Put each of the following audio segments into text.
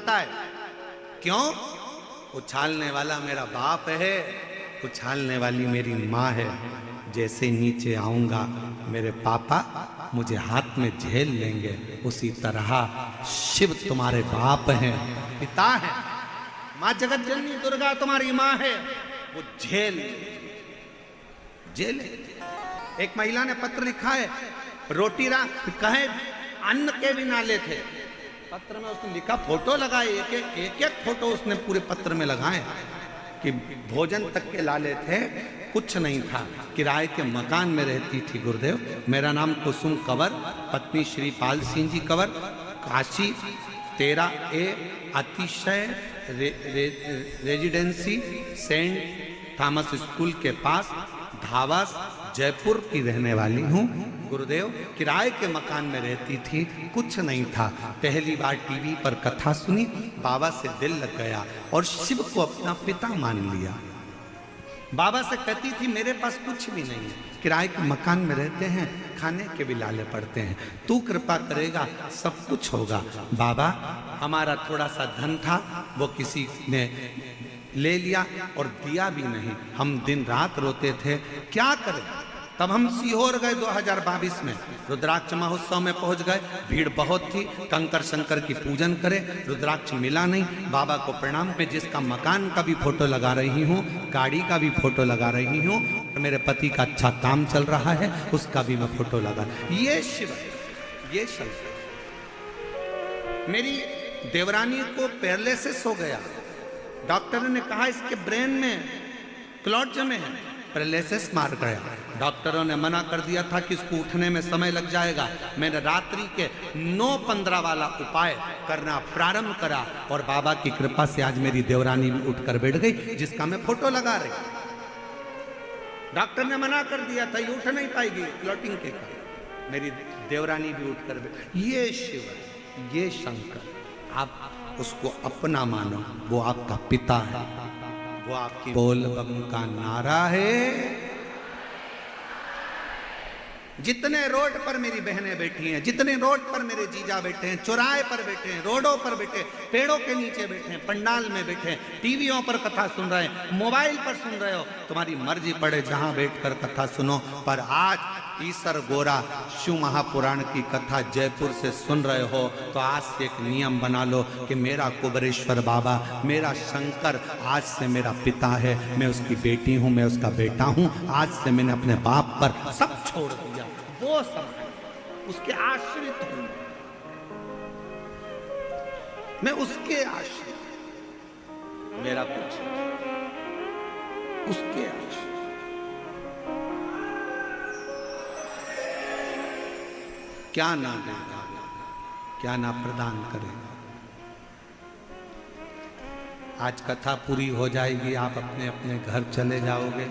उछलता है। क्यों? उछालने वाला मेरा बाप है, उछालने वाली मेरी माँ है। जैसे नीचे आऊंगा मेरे पापा मुझे हाथ में झेल लेंगे, उसी तरह शिव तुम्हारे बाप हैं, पिता है। माँ जगत जननी दुर्गा तुम्हारी माँ है, वो झेल। एक महिला ने पत्र लिखा है, रोटी कहे अन्न के भी नाले थे। पत्र में उसने लिखा, फोटो लगाए, एक फोटो उसने पूरे पत्र में लगाए कि भोजन तक के लाले थे, कुछ नहीं था। किराए के मकान में रहती थी गुरुदेव। मेरा नाम कुसुम कंवर, पत्नी श्री पाल सिंह जी कंवर, काशी 13A अतिशय रेजिडेंसी सेंट थॉमस स्कूल के पास धावास जयपुर की रहने वाली हूँ। गुरुदेव किराए के मकान में रहती थी, कुछ नहीं था। पहली बार टीवी पर कथा सुनी, बाबा से दिल लग गया और शिव को अपना पिता मान लिया। बाबा से कहती थी मेरे पास कुछ भी नहीं है, किराए के मकान में रहते हैं, खाने के भी लाले पड़ते हैं, तू कृपा करेगा सब कुछ होगा। बाबा हमारा थोड़ा सा धन था वो किसी ने ले लिया और दिया भी नहीं, हम दिन रात रोते थे, क्या करें। तब हम सीहोर गए 2022 में, रुद्राक्ष महोत्सव में पहुंच गए, भीड़ बहुत थी, कंकर शंकर की पूजन करे, रुद्राक्ष मिला नहीं। बाबा को प्रणाम पे जिसका मकान का भी फोटो लगा रही हूँ, गाड़ी का भी फोटो लगा रही हूँ, मेरे पति का अच्छा काम चल रहा है उसका भी मैं फोटो लगा। ये शिव, ये शिव। मेरी देवरानी को पैरालिसिस हो गया, डॉक्टर ने कहा इसके ब्रेन में क्लॉट जमे हैं, पैरालिसिस मार गया। डॉक्टरों ने मना कर दिया था कि इसको उठने में समय लग जाएगा। मैंने रात्रि के 9:15 वाला उपाय करना प्रारंभ करा और बाबा की कृपा से आज मेरी देवरानी भी उठकर बैठ गई, जिसका मैं फोटो लगा रही। डॉक्टर ने मना कर दिया था ये उठ नहीं पाएगी क्लॉटिंग के कारण, मेरी देवरानी भी उठकर बैठ। ये शिव, ये शंकर, आप उसको अपना मानो, वो आपका पिता है, वो आपकी बोल बम का नारा है। जितने रोड पर मेरी बहनें बैठी हैं, जितने रोड पर मेरे जीजा बैठे हैं, चौराहे पर बैठे हैं, रोडों पर बैठे, पेड़ों के नीचे बैठे हैं, पंडाल में बैठे हैं, टीवियों पर कथा सुन रहे हैं, मोबाइल पर सुन रहे हो, तुम्हारी मर्जी पड़े जहां बैठकर कथा सुनो। पर आज ईसर गोरा शिव महापुराण की कथा जयपुर से सुन रहे हो तो आज से एक नियम बना लो कि मेरा कुबेरेश्वर बाबा, मेरा शंकर आज से मेरा पिता है, मैं उसकी बेटी हूँ, मैं उसका बेटा हूँ। आज से मैंने अपने बाप पर सब छोड़ दिया, वो सब उसके आश्रित हूँ, मैं उसके आश्रित, मेरा कुछ उसके आश्रित। क्या ना देगा, क्या ना प्रदान करेगा। आज कथा पूरी हो जाएगी, आप अपने अपने घर चले जाओगे,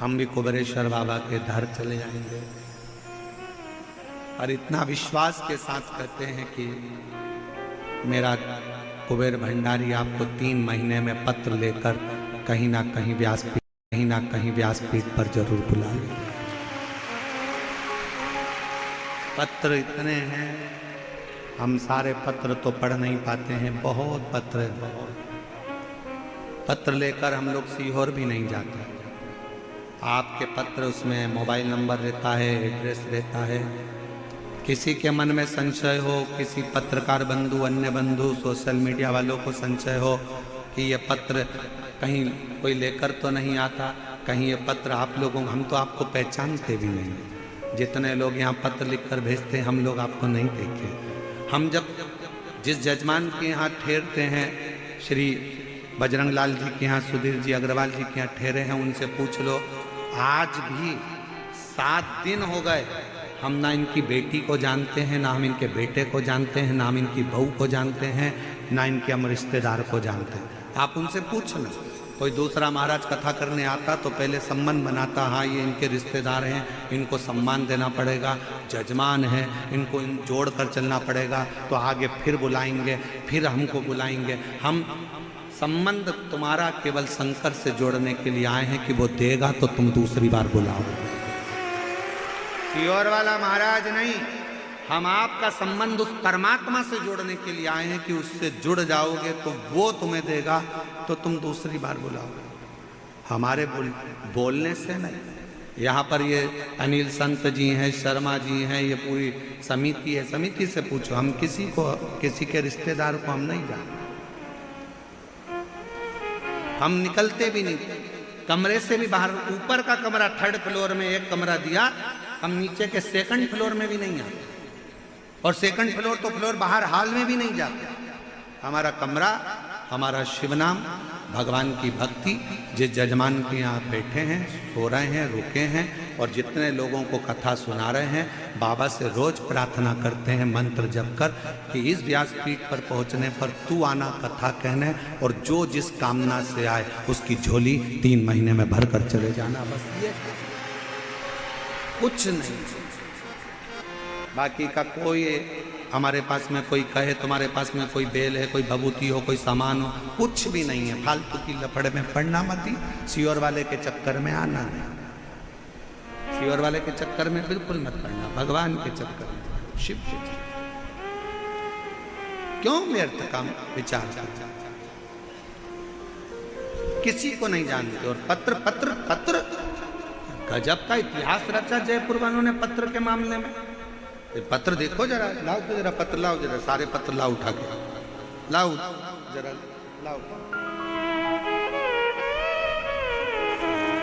हम भी कुबेरेश्वर बाबा के घर चले जाएंगे। और इतना विश्वास के साथ कहते हैं कि मेरा कुबेर भंडारी आपको 3 महीने में पत्र लेकर कहीं ना कहीं व्यासपीठ पर जरूर बुला लेगा। पत्र इतने हैं, हम सारे पत्र तो पढ़ नहीं पाते हैं, बहुत पत्र है, बहुत पत्र लेकर हम लोग सीहोर भी नहीं जाते। आपके पत्र उसमें मोबाइल नंबर रहता है, एड्रेस रहता है। किसी के मन में संशय हो, किसी पत्रकार बंधु, अन्य बंधु, सोशल मीडिया वालों को संशय हो कि ये पत्र कहीं कोई लेकर तो नहीं आता, कहीं ये पत्र आप लोगों, हम तो आपको पहचानते भी नहीं। जितने लोग यहाँ पत्र लिखकर भेजते हैं हम लोग आपको नहीं देखे। हम जब जिस जजमान के यहाँ ठहरते हैं, श्री बजरंग लाल जी के यहाँ, सुधीर जी अग्रवाल जी के यहाँ ठहरे हैं, उनसे पूछ लो, आज भी 7 दिन हो गए हम ना इनकी बेटी को जानते हैं, ना हम इनके बेटे को जानते हैं, ना हम इनकी बहू को जानते हैं, ना इनके हम रिश्तेदार को जानते हैं। आप उनसे पूछना। कोई दूसरा महाराज कथा करने आता तो पहले संबंध बनाता, हाँ ये इनके रिश्तेदार हैं, इनको सम्मान देना पड़ेगा, जजमान है, इनको जोड़ कर चलना पड़ेगा, तो आगे फिर बुलाएंगे, फिर हमको बुलाएंगे। हम संबंध तुम्हारा केवल शंकर से जोड़ने के लिए आए हैं कि वो देगा तो तुम दूसरी बार बुलाओ। सीहोर वाला महाराज नहीं, हम आपका संबंध उस परमात्मा से जोड़ने के लिए आए हैं कि उससे जुड़ जाओगे तो वो तुम्हें देगा, तो तुम दूसरी बार बुलाओगे। हमारे बोलने से नहीं। यहाँ पर ये अनिल संत जी हैं, शर्मा जी हैं, ये पूरी समिति है, समिति से पूछो। हम किसी के रिश्तेदार को हम नहीं जानते, हम निकलते भी नहीं, कमरे से भी बाहर। ऊपर का कमरा 3rd फ्लोर में एक कमरा दिया, हम नीचे के 2nd फ्लोर में भी नहीं आते, और 2nd फ्लोर तो फ्लोर बाहर हॉल में भी नहीं जाते। हमारा कमरा, हमारा शिव नाम, भगवान की भक्ति। जिस जजमान के यहाँ बैठे हैं, सो रहे हैं, रुके हैं, और जितने लोगों को कथा सुना रहे हैं, बाबा से रोज प्रार्थना करते हैं मंत्र जप कर कि इस व्यासपीठ पर पहुँचने पर तू आना कथा कहने, और जो जिस कामना से आए उसकी झोली 3 महीने में भर कर चले जाना। बस ये, कुछ नहीं। बाकी का कोई, हमारे पास में कोई कहे तुम्हारे पास में कोई बेल है, कोई भभूति हो, कोई सामान हो, कुछ भी नहीं है। फालतू की लफड़े में पड़ना मत ही, सियोर वाले के चक्कर में आना नहीं। सियोर वाले के चक्कर में बिल्कुल मत पड़ना, भगवान के चक्कर में, शिव के चक्कर। क्यों व्यर्थ काम विचार? किसी को नहीं जानते। और पत्र पत्र पत्र गजब का इतिहास रचा जयपुर वालों ने पत्र के मामले में। पत्र देखो जरा, लाओ तो जरा पत्र लाओ, जरा सारे पत्र लाओ, उठा के लाओ जरा, लाओ।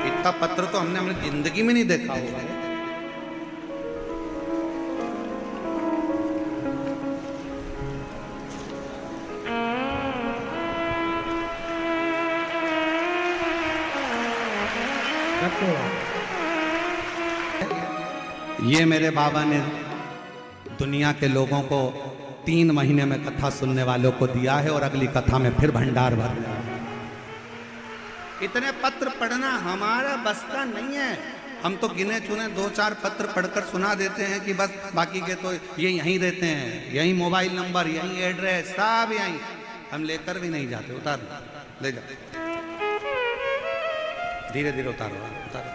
इतना पत्र तो हमने अपनी जिंदगी में नहीं देखा होगा। ये मेरे बाबा ने दुनिया के लोगों को 3 महीने में कथा सुनने वालों को दिया है, और अगली कथा में फिर भंडार भर दिया है। इतने पत्र पढ़ना हमारा बस का नहीं है। हम तो गिने चुने 2-4 पत्र पढ़कर सुना देते हैं कि बस, बाकी के तो ये यहीं रहते हैं, यहीं मोबाइल नंबर, यहीं एड्रेस, सब यहीं। हम लेकर भी नहीं जाते। उतार, ले जाओ, धीरे धीरे उतारो, उतारो,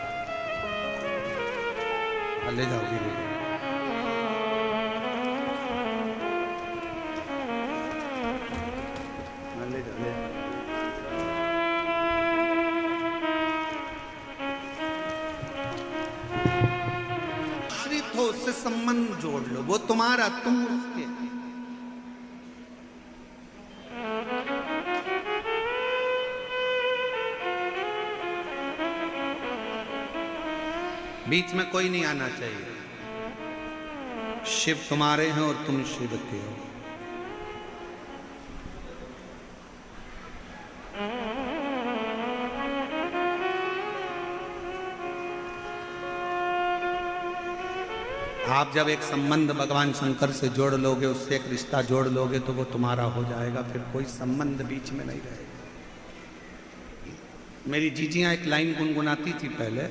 ले जाओ धीरे धीरे। आश्रित हो, उससे संबंध जोड़ लो, वो तुम्हारा, तुम उसके। बीच में कोई नहीं आना चाहिए। शिव तुम्हारे हैं और तुम शिव के हो। आप जब एक संबंध भगवान शंकर से जोड़ लोगे, उससे एक रिश्ता जोड़ लोगे, तो वो तुम्हारा हो जाएगा, फिर कोई संबंध बीच में नहीं रहेगा। मेरी जीजियां एक लाइन गुनगुनाती थी पहले,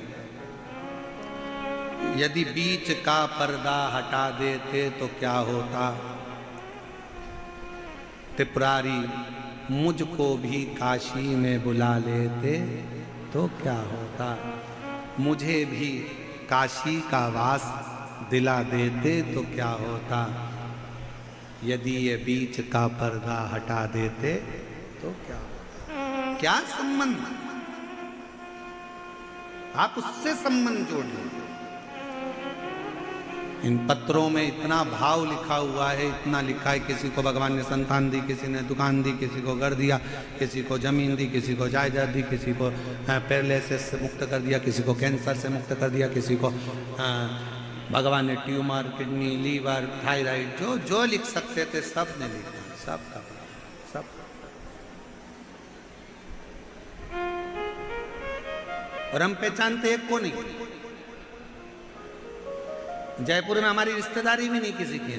यदि बीच का पर्दा हटा देते तो क्या होता, त्रिपुरारी मुझको भी काशी में बुला लेते तो क्या होता, मुझे भी काशी का वास दिला देते तो क्या होता, यदि ये बीच का पर्दा हटा देते तो क्या होता। क्या संबंध, आप उससे संबंध जोड़ लीजिए। इन पत्रों में इतना भाव लिखा हुआ है, इतना लिखा है। किसी को भगवान ने संतान दी, किसी ने दुकान दी, किसी को घर दिया, किसी को जमीन दी, किसी को जायदाद दी, किसी को पैरालिसिस से मुक्त कर दिया, किसी को कैंसर से मुक्त कर दिया, किसी को भगवान ने ट्यूमर, किडनी, लीवर, थायराइड, जो जो लिख सकते थे सब ने लिखा, सब का सब। और हम पहचानते एक को नहीं। जयपुर में हमारी रिश्तेदारी भी नहीं किसी की है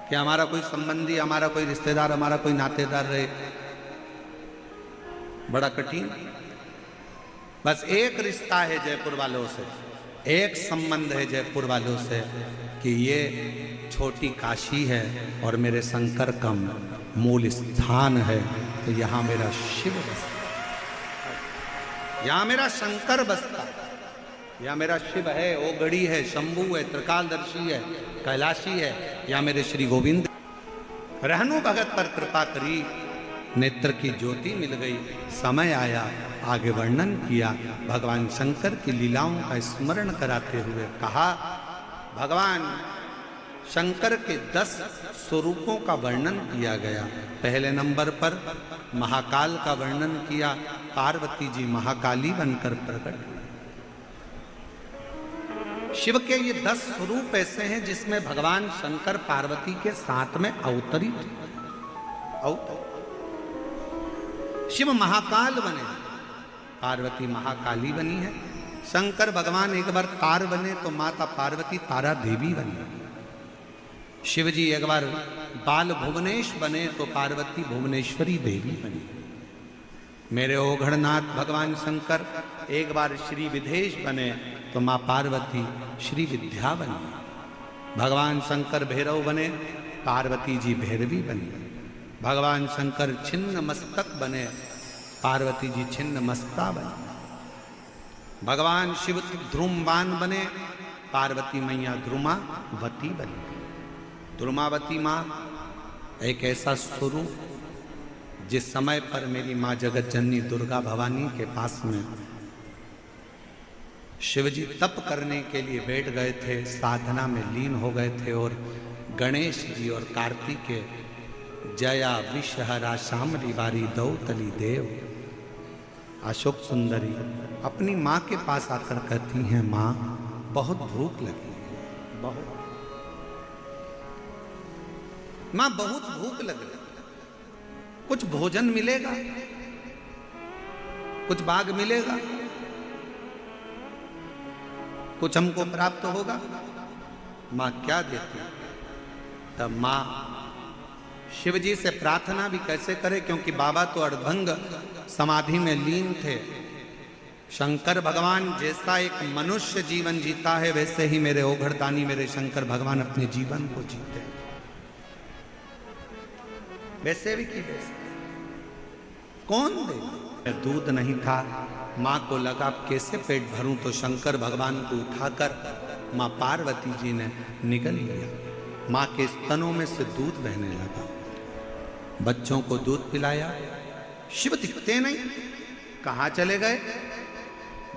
कि हमारा कोई संबंधी, हमारा कोई रिश्तेदार, हमारा कोई नातेदार रहे, बड़ा कठिन। बस एक रिश्ता है जयपुर वालों से, एक संबंध है जयपुर वालों से कि ये छोटी काशी है और मेरे शंकर का मूल स्थान है, तो यहाँ मेरा शिव बसता, यहाँ मेरा शंकर बसता, यहाँ मेरा शिव है, ओगड़ी है, शंभू है, त्रिकालदर्शी है, कैलाशी है या मेरे श्री गोविंद। रहनु भगत पर कृपा करी, नेत्र की ज्योति मिल गई। समय आया, आगे वर्णन किया। भगवान शंकर की लीलाओं का स्मरण कराते हुए कहा, भगवान शंकर के 10 स्वरूपों का वर्णन किया गया। पहले नंबर पर महाकाल का वर्णन किया। पार्वती जी महाकाली बनकर प्रकट हुई। शिव के ये 10 स्वरूप ऐसे हैं जिसमें भगवान शंकर पार्वती के साथ में अवतरित। शिव महाकाल बने, पार्वती महाकाली बनी है। शंकर भगवान एक बार तार बने तो माता पार्वती तारा देवी बनी। शिव जी एक बार बाल भुवनेश बने तो पार्वती भुवनेश्वरी देवी बनी। मेरे ओघड़नाथ भगवान शंकर एक बार श्री विदेश बने तो माँ पार्वती श्री विद्या बनी। भगवान शंकर भैरव बने, पार्वती जी भैरवी बनी। भगवान शंकर छिन्न मस्तक बने, पार्वती जी छिन्न मस्ता बनी। भगवान शिव ध्रुमवान बने, पार्वती मैया ध्रुमावती बनी। ध्रुमावती माँ एक ऐसा स्वरूप जिस समय पर मेरी माँ जगत जननी दुर्गा भवानी के पास में शिवजी तप करने के लिए बैठ गए थे, साधना में लीन हो गए थे, और गणेश जी और कार्तिकेय जया विषहरा शामली बारी दौतली देव अशोक सुंदरी अपनी माँ के पास आकर कहती हैं, माँ बहुत भूख लगी, बहुत माँ बहुत भूख लग रही, कुछ भोजन मिलेगा, कुछ बाग मिलेगा, कुछ हमको प्राप्त होगा। माँ क्या देती? तब माँ शिवजी से प्रार्थना भी कैसे करे, क्योंकि बाबा तो अर्धभंग समाधि में लीन थे। शंकर भगवान जैसा एक मनुष्य जीवन जीता है, वैसे ही मेरे ओघड़दानी मेरे शंकर भगवान अपने जीवन को जीते हैं। वैसे भी की वैसे कौन दे? दूध नहीं था, माँ को लगा कैसे पेट भरूं, तो शंकर भगवान को उठाकर माँ पार्वती जी ने निगल लिया। माँ के स्तनों में से दूध बहने लगा, बच्चों को दूध पिलाया। शिव दिखते नहीं, कहाँ चले गए?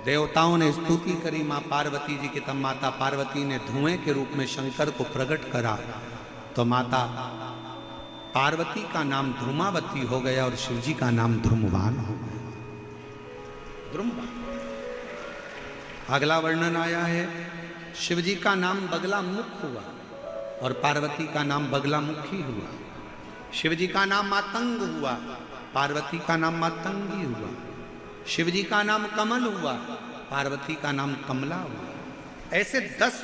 देवताओं ने स्तुति करी माँ पार्वती जी की, तब माता पार्वती ने धुएं के रूप में शंकर को प्रकट करा, तो माता पार्वती का नाम ध्रुमावती हो गया और शिवजी का नाम ध्रुमवान हो गया। ध्रुमवान। अगला वर्णन आया है, शिवजी का नाम बगला मुख हुआ और पार्वती का नाम बगला मुखी हुआ। शिवजी का नाम मातंग हुआ, पार्वती का नाम मातंगी हुआ। शिवजी का नाम कमल हुआ, पार्वती का नाम कमला हुआ। ऐसे 10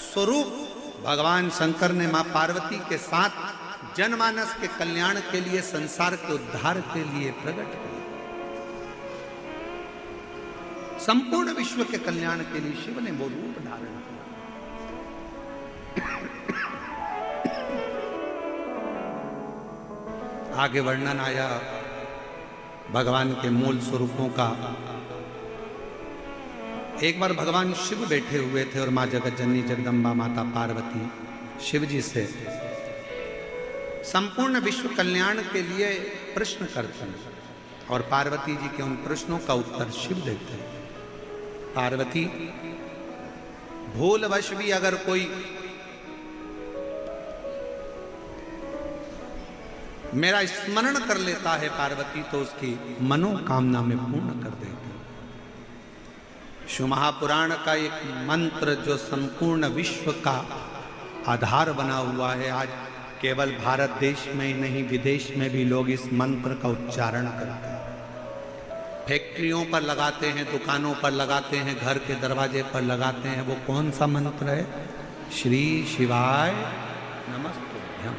स्वरूप भगवान शंकर ने मां पार्वती के साथ जनमानस के कल्याण के लिए, संसार के उद्धार के लिए प्रकट किए। संपूर्ण विश्व के कल्याण के लिए शिव ने वो रूप धारण किया। आगे वर्णन आया भगवान के मूल स्वरूपों का। एक बार भगवान शिव बैठे हुए थे और मां जगत जननी जगदम्बा माता पार्वती शिव जी से संपूर्ण विश्व कल्याण के लिए प्रश्न करते हैं और पार्वती जी के उन प्रश्नों का उत्तर शिव देते हैं। पार्वती, भूलवश भी अगर कोई मेरा स्मरण कर लेता है पार्वती, तो उसकी मनोकामना में पूर्ण कर देते हैं। शिव महापुराण का एक मंत्र जो संपूर्ण विश्व का आधार बना हुआ है, आज केवल भारत देश में ही नहीं विदेश में भी लोग इस मंत्र का उच्चारण करते हैं। फैक्ट्रियों पर लगाते हैं, दुकानों पर लगाते हैं, घर के दरवाजे पर लगाते हैं। वो कौन सा मंत्र है? श्री शिवाय नमस्तुभ्यम।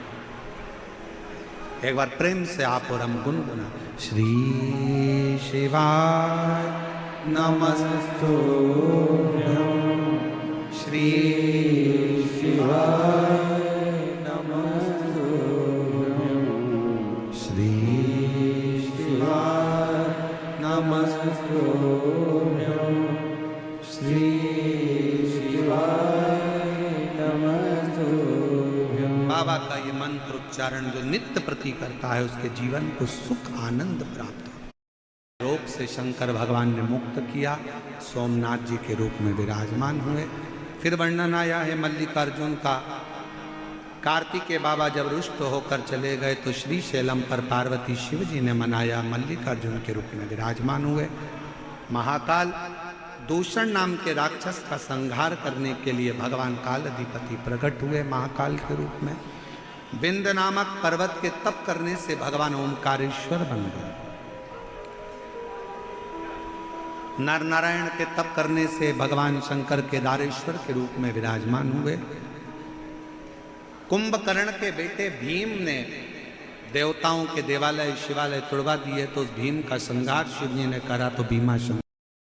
एक बार प्रेम से आप और हम गुनगुना, श्री शिवाय नमस्तुभ्यम, श्री शिवाय श्री शिवाय नमस्तुभ्यं। उच्चारण जो नित्य प्रति करता है उसके जीवन को सुख आनंद प्राप्त हो। रोग से शंकर भगवान ने मुक्त किया, सोमनाथ जी के रूप में विराजमान हुए। फिर वर्णन आया है मल्लिकार्जुन का। कार्तिकेय बाबा जब रुष्ट होकर चले गए तो श्री शैलम पर पार्वती शिव जी ने मनाया, मल्लिकार्जुन के रूप में विराजमान हुए। महाकाल दूषण नाम के राक्षस का संहार करने के लिए भगवान काल अधिपति प्रकट हुए महाकाल के रूप में। बिंद नामक पर्वत के तप करने से भगवान ओंकारेश्वर बन गए। नर नारायण के तप करने से भगवान शंकर केदारेश्वर के रूप में विराजमान हुए। कुंभकर्ण के बेटे भीम ने देवताओं के देवालय शिवालय तुड़वा दिए तो उस भीम का संहार शिव जी ने करा तो भीमाशंकर